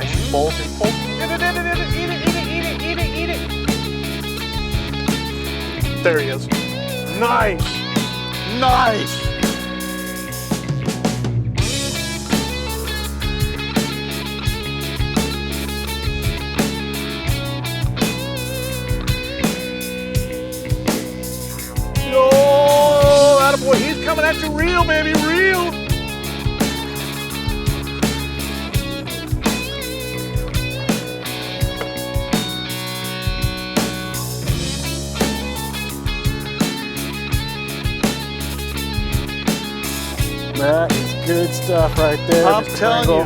Nice. Bolt it. Bolt. Eat it, eat it, eat it, eat it, eat it, eat it. There he is. Nice. Nice. Oh, attaboy. He's coming at you real, baby, real. That is good stuff right there. I'm telling you.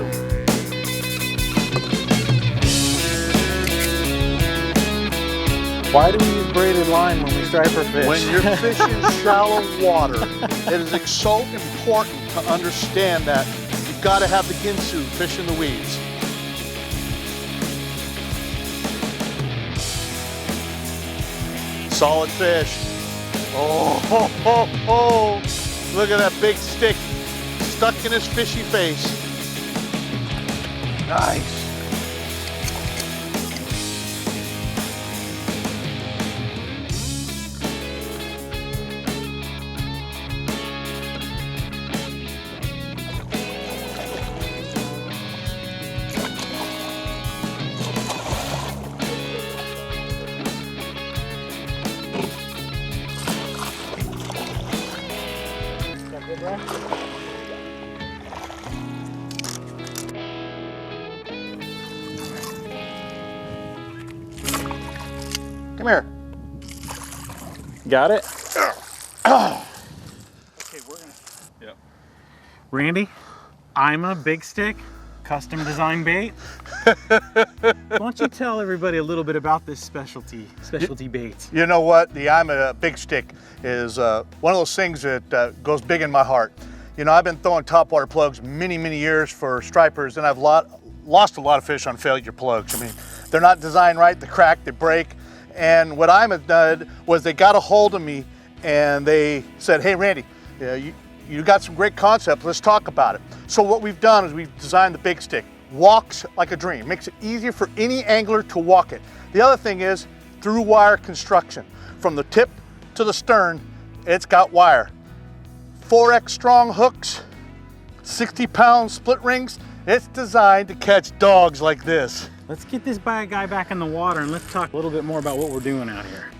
Why do we use braided line when we striper fish? When you're fishing shallow water, it is so important to understand that you've got to have the Ginsu fish in the weeds. Solid fish. Oh, ho, ho, ho. Look at that big stick stuck in his fishy face. Nice. Come here. Got it? Okay, we're gonna. Yep. Randy, IMA Big Stick, custom design bait. Why don't you tell everybody a little bit about this specialty bait? You know what? The IMA Big Stick is one of those things that goes big in my heart. You know, I've been throwing topwater plugs many, many years for stripers, and I've lost a lot of fish on failure plugs. I mean, they're not designed right, they crack, they break. And what IMA did was they got a hold of me and they said, hey, Randy, you got some great concepts, let's talk about it. So what we've done is we've designed the Big Stick. Walks like a dream, makes it easier for any angler to walk it. The other thing is through wire construction. From the tip to the stern, it's got wire. 4X strong hooks, 60-pound split rings. It's designed to catch dogs like this. Let's get this guy back in the water and let's talk a little bit more about what we're doing out here.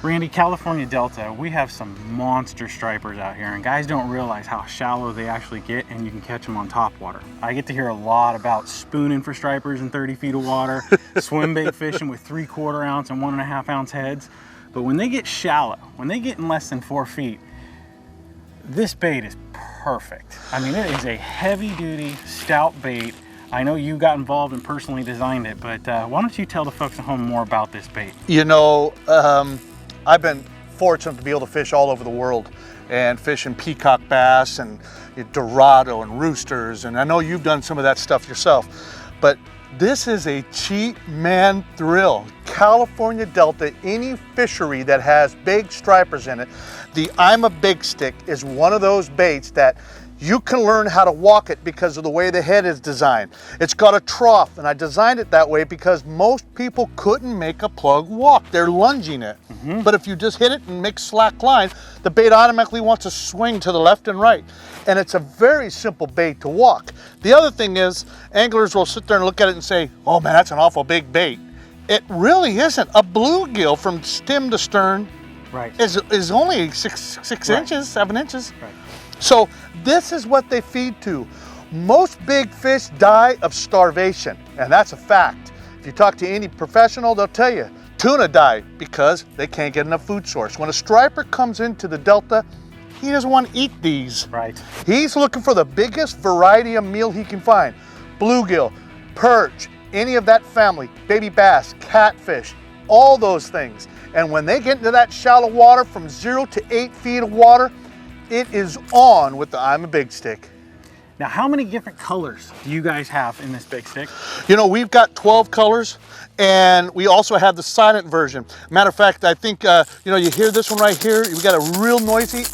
Randy, California Delta, we have some monster stripers out here, and guys don't realize how shallow they actually get, and you can catch them on top water. I get to hear a lot about spooning for stripers in 30 feet of water, swim bait fishing with 3/4 ounce and 1.5 ounce heads. But when they get shallow, when they get in less than 4 feet, this bait is perfect. I mean, it is a heavy duty, stout bait. I know you got involved and personally designed it, but why don't you tell the folks at home more about this bait? You know, I've been fortunate to be able to fish all over the world and fish in peacock bass and dorado and roosters, and I know you've done some of that stuff yourself, but this is a cheap man thrill. California Delta, any fishery that has big stripers in it, the IMA Big Stick is one of those baits that you can learn how to walk it because of the way the head is designed. It's got a trough, and I designed it that way because most people couldn't make a plug walk. They're lunging it. But if you just hit it and make slack line, the bait automatically wants to swing to the left and right. And it's a very simple bait to walk. The other thing is, anglers will sit there and look at it and say, oh man, that's an awful big bait. It really isn't. A bluegill from stem to stern is only 6 inches, 7 inches. So this is what they feed to. Most big fish die of starvation, and that's a fact. If you talk to any professional, they'll tell you tuna die because they can't get enough food source. When a striper comes into the Delta, he doesn't want to eat these. He's looking for the biggest variety of meal he can find. Bluegill, perch, any of that family, baby bass, catfish, all those things. And when they get into that shallow water from 0 to 8 feet of water, it is on with the IMA Big Stick. Now, how many different colors do you guys have in this Big Stick? You know, we've got 12 colors, and we also have the silent version. Matter of fact, I think, you know, you hear this one right here, we got a real noisy,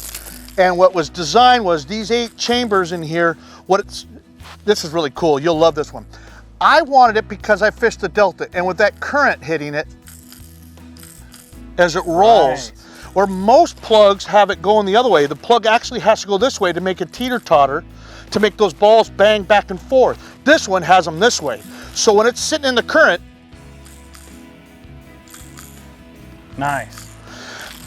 and what was designed was these 8 chambers in here. This is really cool, you'll love this one. I wanted it because I fished the Delta, and with that current hitting it as it rolls, where most plugs have it going the other way, the plug actually has to go this way to make it teeter-totter, to make those balls bang back and forth. This one has them this way. So when it's sitting in the current, nice.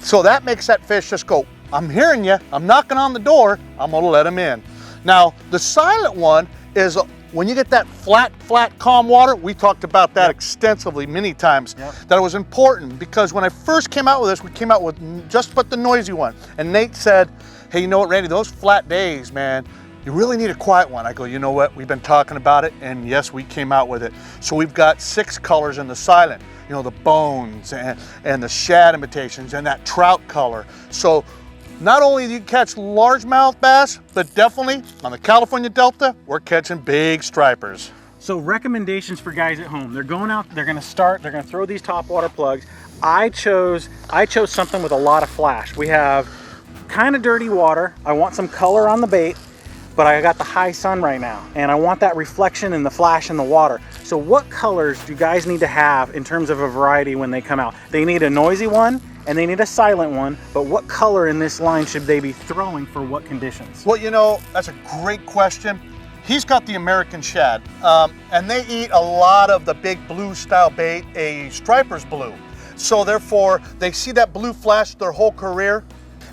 So that makes that fish just go, I'm hearing you, I'm knocking on the door, I'm gonna let him in. Now, the silent one is when you get that flat, calm water. We talked about that extensively many times, that it was important, because when I first came out with this, we came out with just but the noisy one. And Nate said, hey, you know what, Randy, those flat days, man, you really need a quiet one. I go, you know what, we've been talking about it, and yes, we came out with it. So we've got 6 colors in the silent, you know, the bones and the shad imitations and that trout color. So not only do you catch largemouth bass, but definitely on the California Delta, we're catching big stripers. So recommendations for guys at home. They're going out, they're gonna throw these topwater plugs. I chose something with a lot of flash. We have kind of dirty water. I want some color on the bait, but I got the high sun right now, and I want that reflection and the flash in the water. So what colors do guys need to have in terms of a variety when they come out? They need a noisy one, and they need a silent one, but what color in this line should they be throwing for what conditions? Well, you know, that's a great question. He's got the American shad, and they eat a lot of the big blue style bait, a striper's blue. So therefore, they see that blue flash their whole career.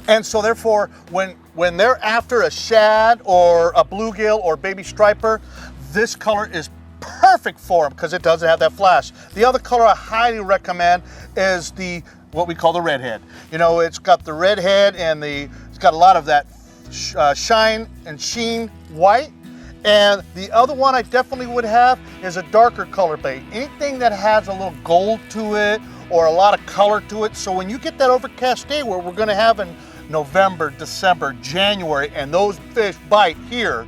And so therefore, when they're after a shad or a bluegill or baby striper, this color is perfect for them because it doesn't have that flash. The other color I highly recommend is what we call the redhead. You know, it's got the redhead and it's got a lot of that shine and sheen white. And the other one I definitely would have is a darker color bait. Anything that has a little gold to it or a lot of color to it. So when you get that overcast day where we're gonna have in November, December, January, and those fish bite here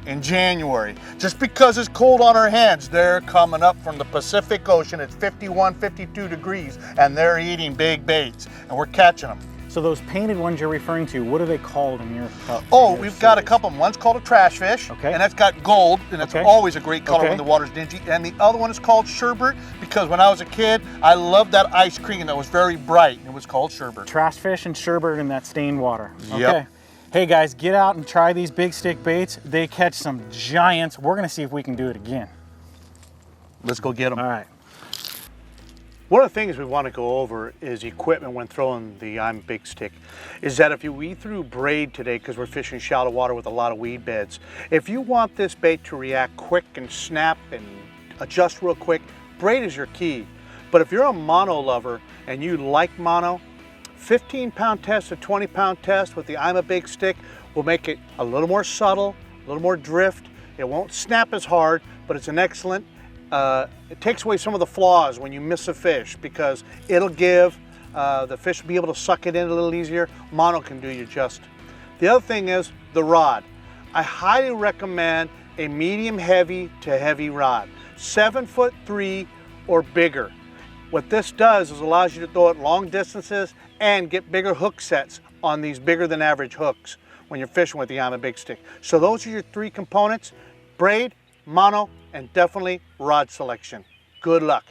in January, just because it's cold on our hands, they're coming up from the Pacific Ocean. It's 51, 52 degrees, and they're eating big baits, and we're catching them. So those painted ones you're referring to, what are they called in your cup? Oh, we've got a couple. One's called a trash fish, and that's got gold, and it's always a great color when the water's dingy. And the other one is called sherbet, because when I was a kid, I loved that ice cream that was very bright, and it was called sherbet. Trash fish and sherbet in that stained water. Okay. Yep. Hey guys, get out and try these big stick baits. They catch some giants. We're gonna see if we can do it again. Let's go get them. All right. One of the things we want to go over is equipment when throwing the IMA Big Stick. Is that if we threw braid today, because we're fishing shallow water with a lot of weed beds, if you want this bait to react quick and snap and adjust real quick, braid is your key. But if you're a mono lover and you like mono, 15-pound test to 20-pound test with the IMA Big Stick will make it a little more subtle, a little more drift. It won't snap as hard, but it's an excellent. It takes away some of the flaws when you miss a fish, because it'll give the fish will be able to suck it in a little easier. Mono can do you just. The other thing is the rod. I highly recommend a medium heavy to heavy rod, 7'3" or bigger. What this does is allows you to throw it long distances and get bigger hook sets on these bigger than average hooks when you're fishing with the IMA Big Stick. So those are your 3 components: braid, mono, and definitely rod selection. Good luck.